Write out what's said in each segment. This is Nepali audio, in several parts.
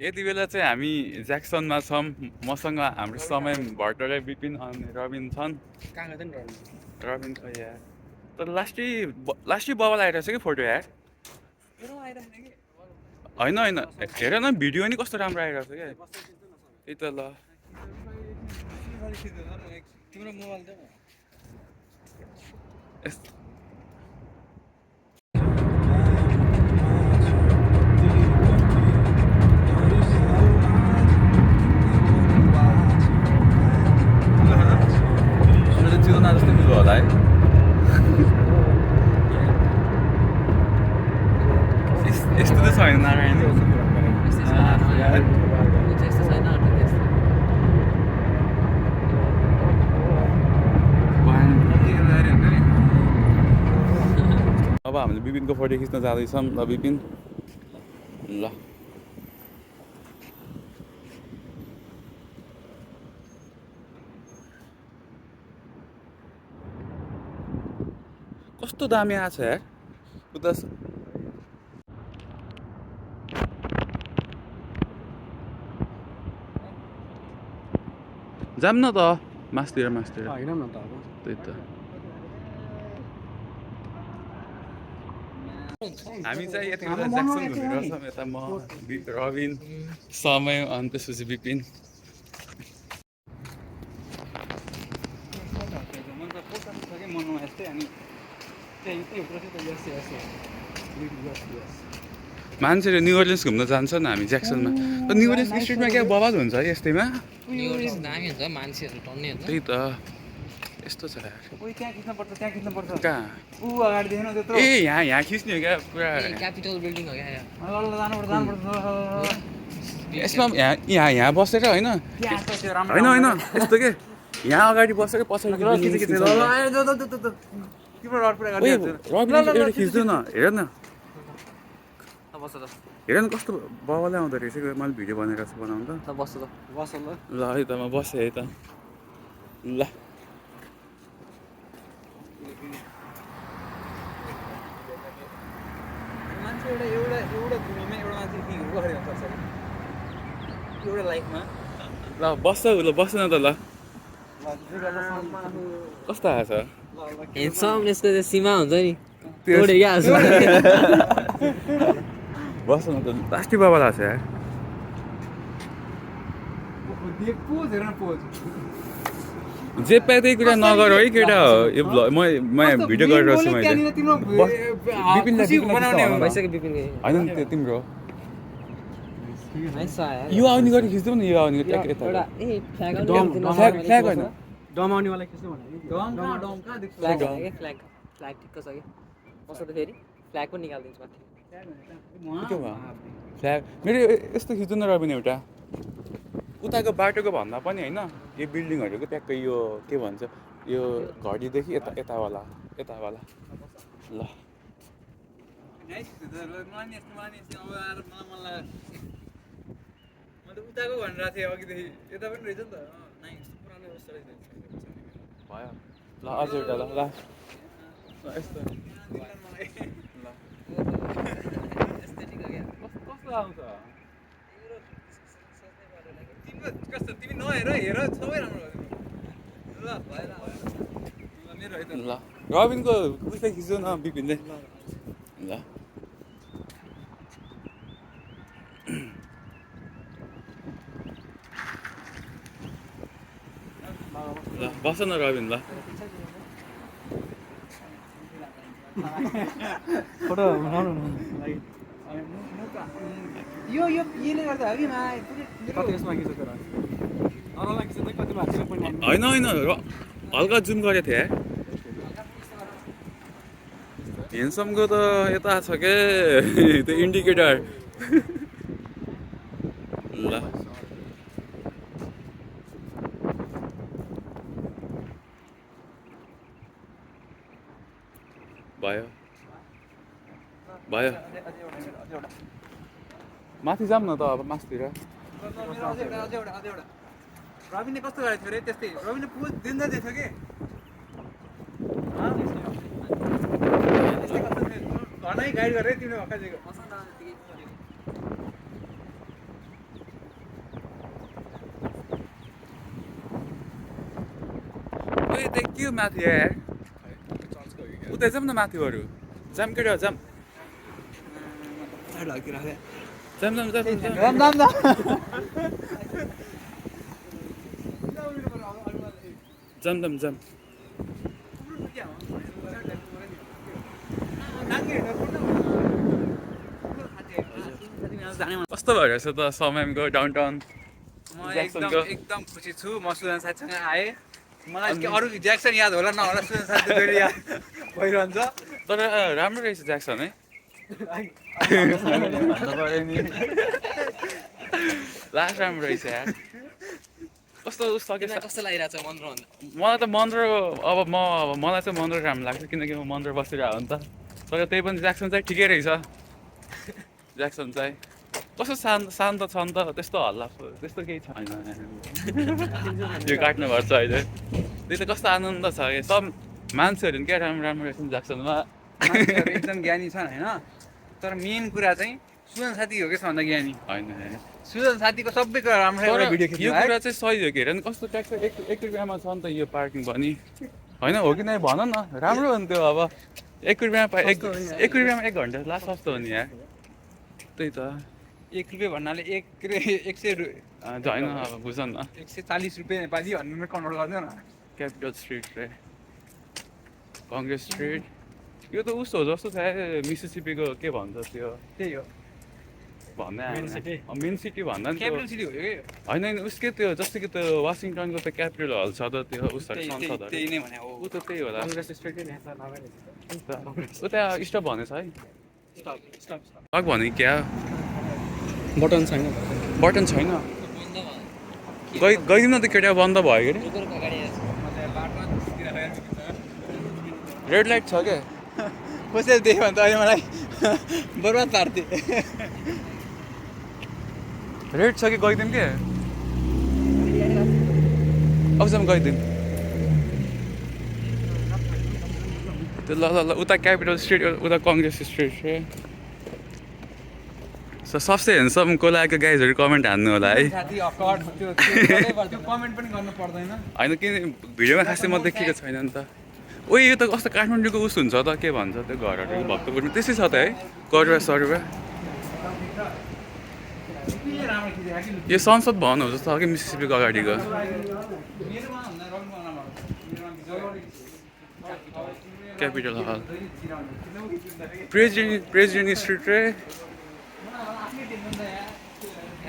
यति बेला चाहिँ हामी ज्याक्सनमा छौँ। मसँग हाम्रो समय भट्टराई विपिन अनि रबिन छन्। कहाँ गयो नि रबिन खै यार तर लास्टै बबल आइरहेछ कि फोटो यार होइन होइन हेर न भिडियो नि कस्तो राम्रो आइरहेछ क्या त्यही त ल तिम्रो मोबाइल देऊ चिउना जस्तै मिल्यो होला है यस्तो त छैन नारायण अब हामीले विपिनको फोटो खिच्न जाँदैछौँ ल विपिन ल कस्तो दामी आछ यार उता जाम न त मासतिर होइन न त अब त्यही त हामी चाहिँ यति बेला ज्याक्सन घुमिरहेछौँ यता म रबिन समय अनि त्यसपछि विपिन मान्छेले न्यु ओर्लिन्स घुम्न जान्छन् हामी ज्याक्सनमा तर न्यु ओर्लिन्स स्ट्रिटमा क्या बवाल हुन्छ है यस्तैमा दामी हुन्छ मान्छेहरू टन्ने हुन्छ त्यही त यस्तो छ यार त्यहाँ खिच्नुपर्छ कहाँ ऊ अगाडि देखेन त्यत्रो ए यहाँ खिच्ने हो क्या पुरा क्यापिटल बिल्डिङ हो क्या जानुपर्छ यसमा यहाँ बसेर होइन होइन होइन यस्तो के यहाँ अगाडि बसेर पछाडि एउटा खिच्दैन हेर न हेर न कस्तो बाबाले आउँदो रहेछ मैले भिडियो बनाएर बनाउनु त बस्छ त बस ल ल है त म बसेँ है त ल मान्छे एउटा दुनियाँमा एउटा मान्छे हिँड्नु गऱ्यो हुन्छ एउटा लाइफमा ल बस्छ ल बस्छ न त ल कस्तो आएछ हेन्डसम यसको त्यो सीमा हुन्छ नि त्यो तोडे क्या बस्छ न त लास्टै बाबा लाग्छ यार पोज हेर न पोज जे पाए त्यही कुरा नगर है केटा यो म भिडियो गरिरहेको छु मैले भइसक्यो विपिन होइन नि त्यो तिम्रो नाइस आयो यो आउने गरी खिच्दै नि यो आउने गरी ट्याक यता एउटा ए फ्ल्याग फ्ल्याग होइन डमाउनेवाला खिच्नु भने डम कहाँ देख्छ फ्ल्याग फ्ल्याग फ्ल्याग ठिक्क छ कि कसो त फेरि फ्ल्याग पनि निकालिदिन्छु माथि के भयो फ्ल्याग मेरो यस्तो खिच्नु न रबिन एउटा उताको बाटोको भन्दा पनि होइन यो बिल्डिङहरूको ट्याक्कै यो के भन्छ यो घडीदेखि यतावाला ल उताको भनेर थिएँ अघिदेखि यता पनि रहेछ नि त पुरानो जस्तो रहेछ भयो ल अझ एउटा ल यस्तो कस्तो आउँछ कस्तो तिमी नहेर हेर सबै राम्रो ल भएर मेरो है त ल रबिनको उस्तै खिच्नु न विपिनले ल ल बस न रबिन ल फोटो बनाउनु यो यसले गर्दा हो कि कति यसमा खिच्छ तर नराला खिच्छ त कति भएको पनि होइन हल्का जुम गरेको थिएँ हेन्समको त यता छ के त्यो इन्डिकेटर ल भयो माथि जाऊँ न त अब मासतिर रविनले कस्तो गरेको थियो अरे त्यस्तै रविनले पोज दिँदै दिएछ कि घरमै गाइड गरेर तिमीले भक्का दिएको यता के हो माथि यार उता जाऊँ न माथिहरू जाम केटा जाम जाम जाम जाम जाम जाम जाम जाम कस्तो भइरहेछ त समयको डाउनटाउन एकदम खुसी छु म सुजन साथीसँग आएँ मलाई के अरू ज्याक्सन याद होला नहोला सुजन साथी फेरि याद भइरहन्छ तर राम्रो रहेछ ज्याक्सन है लास्ट राम्रो रहेछ यार कस्तो सकेछ कस्तो लागिरहेको छ मन्त्र भन्दा मलाई त मन्त्र मलाई चाहिँ मन्त्र राम्रो लाग्छ किनकि म मन्त्र बसिरहेको हो नि त तर त्यही पनि ज्याक्सन चाहिँ ठिकै रहेछ ज्याक्सन चाहिँ कस्तो शान्त छ नि त त्यस्तो हल्ला त्यस्तो केही छैन यो काट्नुपर्छ अहिले त्यही त कस्तो आनन्द छ यो सब मान्छेहरू नि क्या राम्रो राम्रो रहेछ नि ज्याक्सनमा मान्छेहरू एकदम ज्ञानी छन् होइन तर मेन कुरा चाहिँ सुजन साथी हो कि सबभन्दा ज्ञानी होइन सुजन साथीको सबै कुरा राम्रो तर भिडियो यो खिच्नु कुरा चाहिँ सही हो कि हेर नि कस्तो ट्याक्स एक रुपियाँमा छ नि त यो पार्किङ पनि होइन हो कि नै भन न राम्रो हो नि त्यो अब एक रुपियाँमा एक रुपियाँमा 1 घन्टा लास्ट सस्तो हो नि यार त्यही त 1 रुपियाँ भन्नाले 100 होइन अब बुझ न 140 रुपियाँ नेपाली भन्नु कन्भर्ट गर्दैन न क्यापिटल स्ट्रिट रे कङ्ग्रेस स्ट्रिट यो त उस्तो हो जस्तो छ मिसिसिपीको के भन्छ त्यो त्यही हो भन्दै मेन सिटी भन्दा नि क्यापिटल सिटी हो कि होइन उसकै त्यो जस्तो कि त्यो वासिङटनको त क्यापिटल हल छ त त्यो उसहरू संसदहरू त्यही नै भने हो ऊ त त्यही होला उता स्टप भनेछ है लक भने क्या बटन छैन बटन छैन गइदिउँ न त केटा बन्द भयो कि रेड लाइट छ क्या कसैले देख्यो भने त अहिले मलाई बर्बाद पार्थ्यो रेड छ कि गइदिउँ के अबसम्म गइदिउँ त्यो ल ल ल उता क्यापिटल स्ट्रिट उता कङ्ग्रेस स्ट्रिट रे सबसे हेन्डसमको लागि गाइजहरू कमेन्ट हान्नु होला है साथी अकर्ड त्यो कमेन्ट पनि गर्नु पर्दैन होइन किन भिडियोमा खासै म देखेको छैन नि त ओ यो त कस्तो काठमाडौँको उस हुन्छ त के भन्छ त्यो घरहरू भक्तपुरमा त्यसै छ त है करुवा सरुवा यो संसद भवन हो जस्तो कि मिसिसिपीको अगाडिको क्यापिटल हल प्रेसिडेन्ट स्ट्रिट रे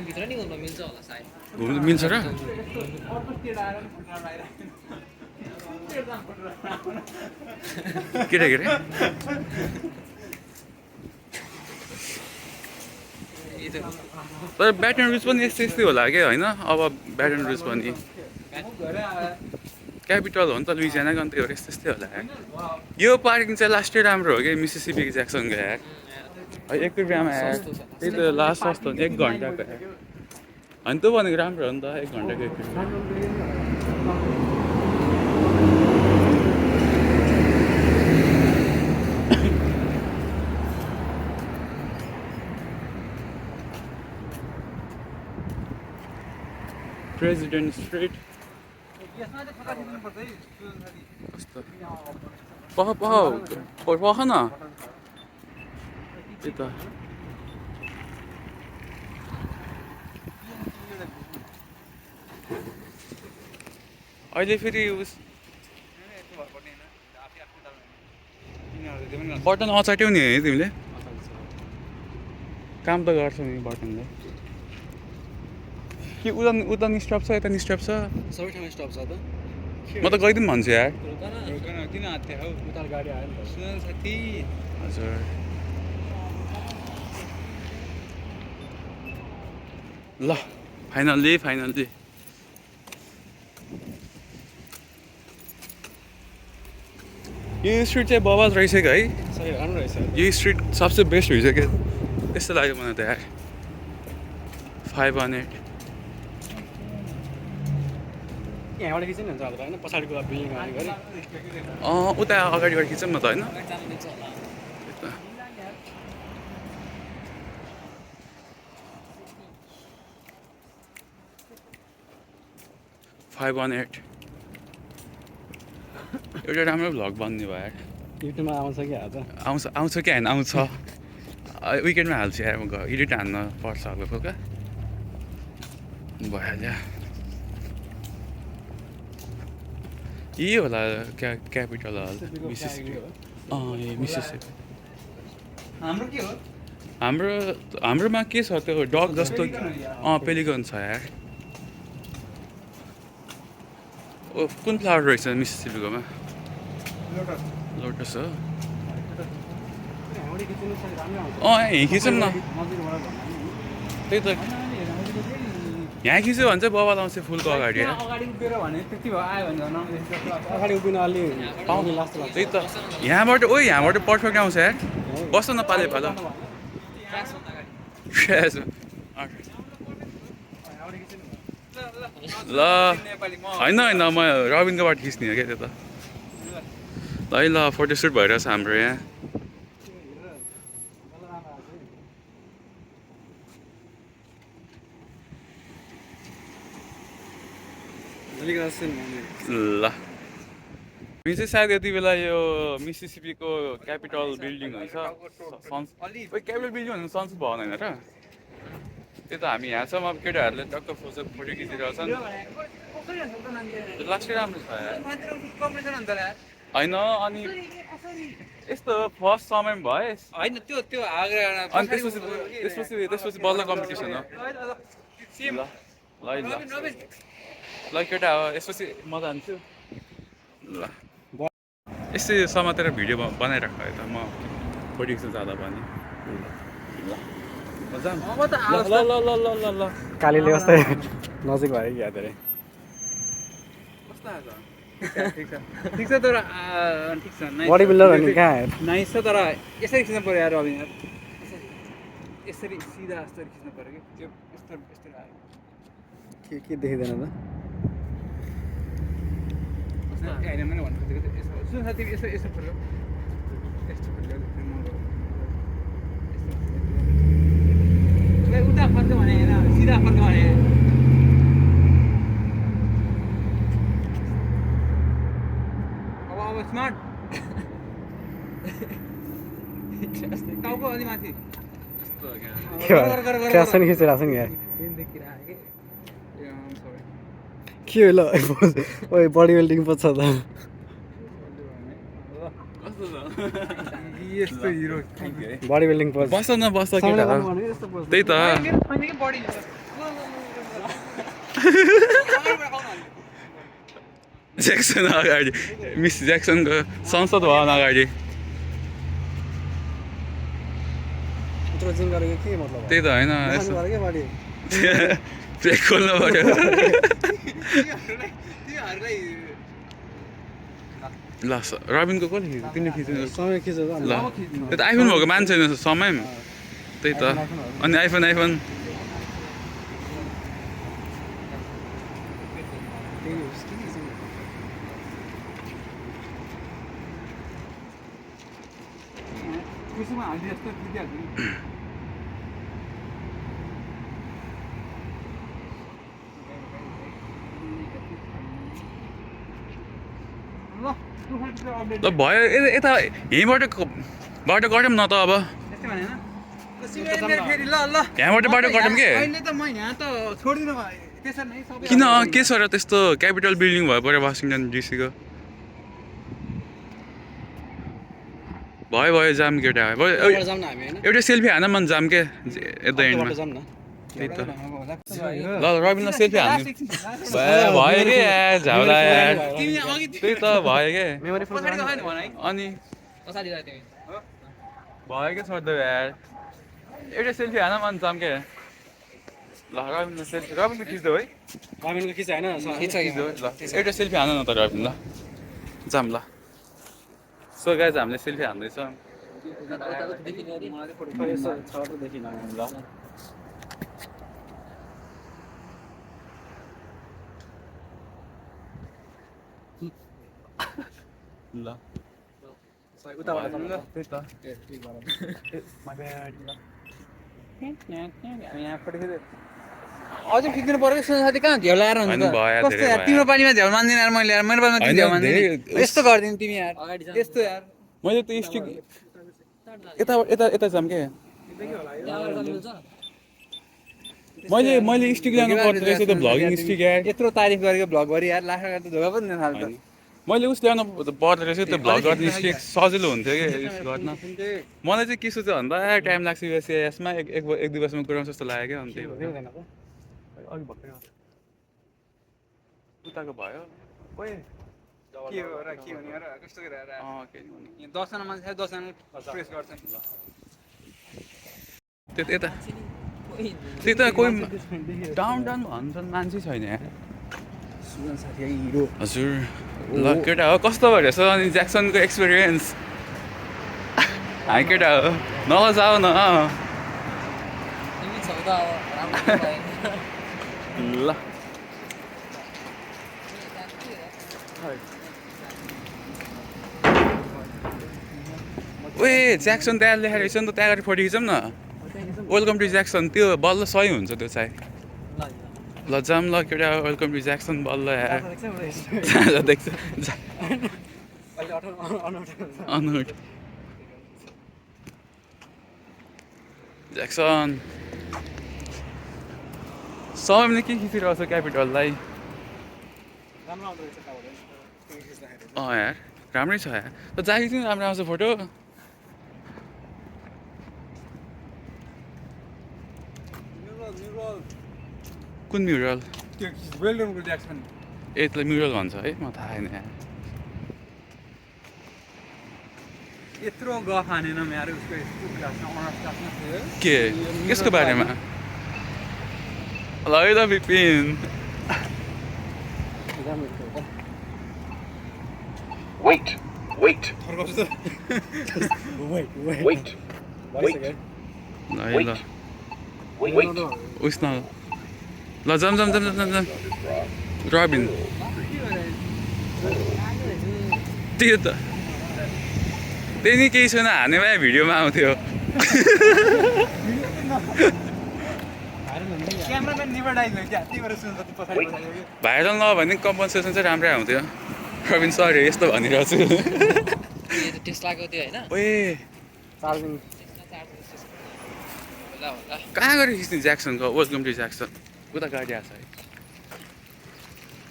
भित्र नि घुम्न मिल्छ होला सायद घुम्नु मिल्छ र के रे तर ब्याटन रुज पनि यस्तै होला क्या होइन अब ब्याटन रुज पनि क्यापिटल हो नि त लुइजियानाको अन्त यस्तै होला यो पार्किङ चाहिँ लास्टै राम्रो हो कि मिसिसिपी ज्याक्सनको यार 1 रुपियाँमा यार त्यही त लास्ट सस्तो 1 घन्टाको यार होइन त्यो भनेको राम्रो हो नि त 1 घन्टाको 1 रुपियाँ प्रेसिडेन्ट स्ट्रिट कस्तो पख न यता अहिले फेरि उस बटन अचाट्यौ नि है तिमीले काम त गर्छौ नि बटनले के उता नि स्टप छ यता नि स्टप छ सबै ठाउँमा स्टप छ त म त गइदिउँ भन्छु यार किन हात्या हौ उता गाडी आयो नि त सुन साथी हजुर ल फाइनल्ली यो स्ट्रिट चाहिँ बवाल रहेछ कि है सही राम्रो रहेछ यो स्ट्रिट सबसे बेस्ट रहेछ क्या त्यस्तो लाग्यो मलाई त यार 518 यहाँबाट खिच्नु हुन्छ होला होइन पछाडिको बिल्डिङ अगाडि गरी उता अगाडिबाट खिचौँ न त होइन जानु मिल्छ होला 518 एउटा राम्रो भ्लग बन्ने भयो यार युट्युबमा आउँछ कि आज आउँछ कि होइन आउँछ विकेन्डमा हाल्छु यार म एडिट हान्न पर्छ हल्का क्या भइहाल्यो यही होला क्यापिटल हल मिसिसिपी ए मिसिसिपी हाम्रो के हो हाम्रोमा के छ त्यो डग जस्तो पेलिगन छ यार ओ कुन फ्लावर रहेछ मिसिसिपीकोमा लोटस हो यहीँ खिचौँ न त्यही त यहाँ खिच्यो भने चाहिँ बबाल आउँछ फुलको अगाडि अगाडि उभिएर भने त्यति भयो आयो भने अगाडि उभिन अलि लास्ट लाग्छ त्यही त यहाँबाट पर्फेक्ट आउँछ यार बस्छ न पाले पालो ल होइन म रबिनकोबाट खिच्ने हो क्या त्यो त ल फोटोसुट भइरहेछ हाम्रो यहाँ ल हामी चाहिँ सायद यति बेला यो मिसिसिपीको क्यापिटल बिल्डिङ हुन्छ क्यापिटल बिल्डिङ भन्नु संसद भवन होइन र त्यही त हामी यहाँ छौँ अब केटाहरूले टक्क फोटो खिचिरहेछन् लास्टै राम्रो छ होइन अनि यस्तो फर्स्ट समय भयो होइन त्यो आग्रा अनि त्यसपछि बल्ल कम्पिटिसन हो ल केटा हो यसपछि म जान्छु ल यस्तै समातेर भिडियो बनाइराख है त म फोटो खिच्न जाँदा पनि ल कालीले कस्तै नजिक भयो कि धेरै ठिक छ तर ठिक छ बडी बिल्डर हो नि कहाँ नाइस छ तर यसरी खिच्नु पऱ्यो यार अभिन यसरी सिधा यस्तरी खिच्नु पऱ्यो कि त्यो यस्तो आयो के देखिँदैन त होइन मैले भन्नु खोजेको सुन साथी यसो पऱ्यो उता फर्क्यो भने होइन सिधा फर्क्यो भने अब स्मार्ट टाउको अलि माथि क्यासन खिचिरहेको छ नि यहाँ के हो ल ओइ बडी बिल्डिङ पो छ त यस्तो हिरो बडी बिल्डिङ पो बस्छ न बस्छ केटा त्यही त ज्याक्सन अगाडि मिस ज्याक्सनको संसद भवन अगाडि यत्रो जिम गरेको के मतलब त्यही त होइन ब्रेक खोल्नु पऱ्यो ल रबिनको कसले खिच्यो तिमीले खिच्नु समय खिच ल त्यो त आइफोन भएको मान्छे छैन समय त्यही त अनि आइफोन ल भयो यता यहीँबाट बाटो गरौँ न त अब यहाँबाट बाटो गरौँ के किन के छ र त्यस्तो क्यापिटल बिल्डिङ भयो पऱ्यो वासिङटन डिसीको भयो जाम केटा एउटा सेल्फी हान मन जाम के एट द एन्डमा त्यही त ल रबिनलाई सेल्फी हान्नु भयो कि यार झाउला यार त्यही त भयो के अनि भयो के छोड्दै यार एउटा सेल्फी हान मन जाम के ल रबिनलाई सेल्फी रबिनको खिच्दो है रबिनको खिच होइन ल एउटा सेल्फी हान न त रबिन ल जाम ल सो गाइज हामीले सेल्फी हान्दैछौँ ल त्यही त यहाँ अझै खिच्नु पर्यो सुन साथी कहाँ झ्याउ लगाएर हुन्छ होइन, त भयो, कस्तो धेरै यार भयो। तिम्रो पानीमा झ्याउ मान्दिनँ यार मैले यार मेरो पानीमा तिमी होइन, झ्याउ मान्दिनँ धेरै- यस्तो गरिदिनु तिमी यार अगाडि जानु। यस्तो यार मैले त स्टिक यता यता यता जाऊँ के मैले स्टिक ल्याउनु पर्दो रहेछ त भ्लगिङ स्टिक यार यत्रो तारिफ गरेको भ्लगभरि यार लास्ट त धोका पनि दिन थाल्छ होइन। मैले उस ल्याउनु पर्दो रहेछ त्यो भ्लग गर्ने स्टिक सजिलो हुन्थ्यो कि युज गर्न मलाई चाहिँ के सोच्छ भन्दा टाइम लाग्छ यो यसमा एक दुई वर्षमा कुराउँछ जस्तो लाग्यो क्या अनि त्यही भएर अघि भर्खर उताको भयो के हो र के हुने र कस्तो गरेर केही नि भन्नु। 10 जना मान्छे 10 जना प्रेस गर्छ नि ल त्यो त यता कोही डाउन भन्छन् मान्छे छैन यार हजुर ल केटा हो कस्तो भइरहेछ अनि ज्याक्सनको एक्सपिरियन्स हामी केटा हो नलजाऊ न तिमी छौ त अब राम्रो भएन ल ओए ज्याक्सन त्यहाँ लेखेर रहेछ नि त त्यहाँ अगाडि फोटो खिचौँ न वेलकम टु ज्याक्सन त्यो बल्ल सही हुन्छ त्यो चाहिँ ल जाऊँ ल केटा वेलकम टु ज्याक्सन बल्ल यार देख्छ अनहुट ज्याक्सन समयले के खिचिरहेको छ क्यापिटललाई यार राम्रै छ यार त जागी चाहिँ राम्रो आउँछ फोटो कुन म्युरल त्यो वेलडनको ज्याक्सन ए त्यसलाई म्युरल भन्छ है म थाहा छैन यार यत्रो गफ हानेन यार उसको क्लासमा अनर्स क्लासमा थियो के यसको बारेमा ल है त विपिन Wait. फर्काउँछु त Wait. ल है ल Wait. उस न ल जाऊँ रबिन त्यही त त्यही नि केही छैन हाने भए भिडियोमा आउँथ्यो क्यामेराम्यान नेभर डाइज हो क्या त्यही भएर सुन्छ त्यो पछाडि पछाडि भाइरल नभए भने कम्पनसेसन चाहिँ राम्रै आउँथ्यो रबिन सरी यस्तो भनिरहेको छु टेस्लाको त्यो होइन ओए चार्जिङ होला होला कहाँ गएर खिच्ने ज्याक्सनको वेलकम टु ज्याक्सन उता गाडी आएको छ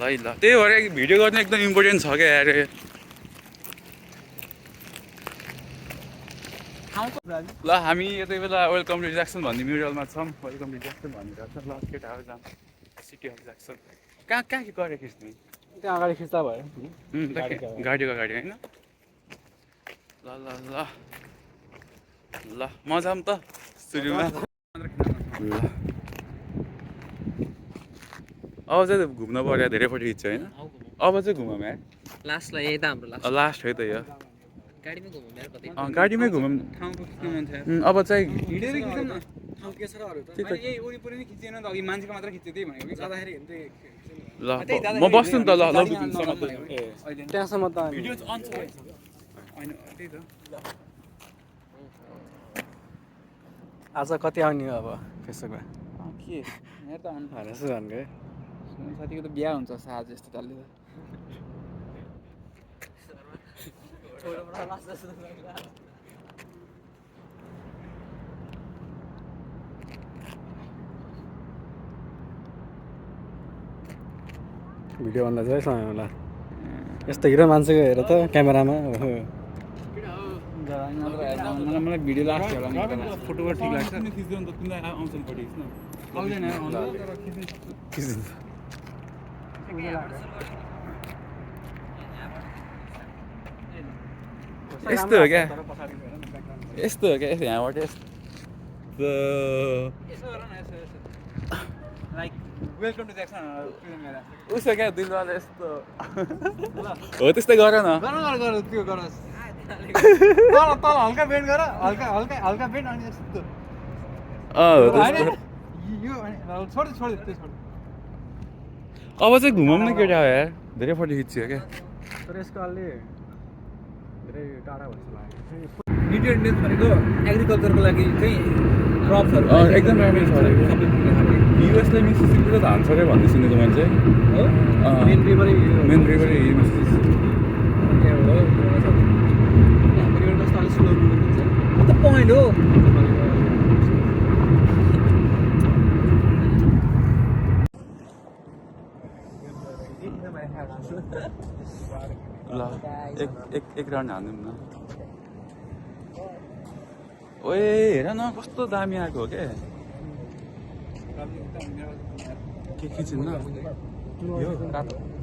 है ल त्यही भएर भिडियो गर्नु एकदम इम्पोर्टेन्ट छ क्या यार ल हामी यति बेला वेलकम टु ज्याक्सन भन्ने म्युरलमा छौँ वेलकम टु ज्याक्सन भनिरहेको छ ल केटाहरू जाऊँ सिटी अफ ज्याक्सन कहाँ गएर खिच्ने त्यहाँ अगाडि खिच्दा भयो गाडीको अगाडि होइन ल ल ल ल मजा पनि त सुरुमा ल अब चाहिँ घुम्न पर्यो धेरै फोटो खिच्छ होइन अब चाहिँ घुमौँ यार लास्टलाई यही त हाम्रो लास्ट लास्ट है त यो गाडीमै घुमौँ यार कतै गाडीमै घुमौँ ठाउँको खिच्नु मन थियो अब चाहिँ हिँडेर खिचौँ न ठाउँ के छ र अरू त मैले यही वरिपरि नै खिचेन त अघि मान्छेको मात्र खिच्यो त्यही भनेको कि जाँदाखेरि हेर्नु त्यही ल म बस्छु नि त ल ल अहिले त्यहाँसम्म त हामी भिडियो अन छ होइन त्यही त आज कति आउने हो अब फेसबुकमा के हेर त अन यसो भनेको है साथीको त बिहा हुन्छ साँझ जस्तो चाल्यो त भिडियो भन्दा चाहिँ समय होला यस्तो हिरो मान्छेको हेर त क्यामेरामा मलाई भिडियो लाग्छ होला फोटो ठिक लाग्छ खिच्दैन त तिमीलाई आउँछ नि फोटो खिच्न आउँदैन तर खिच्नु यस्तो हो क्या यस्तो हो क्या यहाँबाट यस्तो यसो गर न यसो लाइक वेलकम टु ज्याक्सन उसो क्या दिलवाला यस्तो हो त्यस्तै गर न गर त्यो गर तल तल हल्का बेन्ड गर हल्का हल्का हल्का बेन्ड अनि यस्तो हो होइन त्यस्तो यो छोड छोड त्यो छोड अब चाहिँ घुमौँ न केटा हो यार धेरै फोटो खिच्यो क्या तर यसको अलि धेरै टाढा भन्छ लाग्यो न्युट्रिएन्ट भनेको एग्रिकल्चरको लागि चाहिँ क्रप्सहरू एकदम राम्रो छ सबै युएसलाई मिसिसिपीले त हान्छ अरे भन्ने सुनेको मान्छे मेन रिभरै मेन रिभरै मिसिसिपी रिभर कस्तो अलिक स्लो हुन्छ What the point हो ल एक राउन्ड हान्दिउँ न ओए हेर न कस्तो दामी आएको हो के चिन्न यो रातो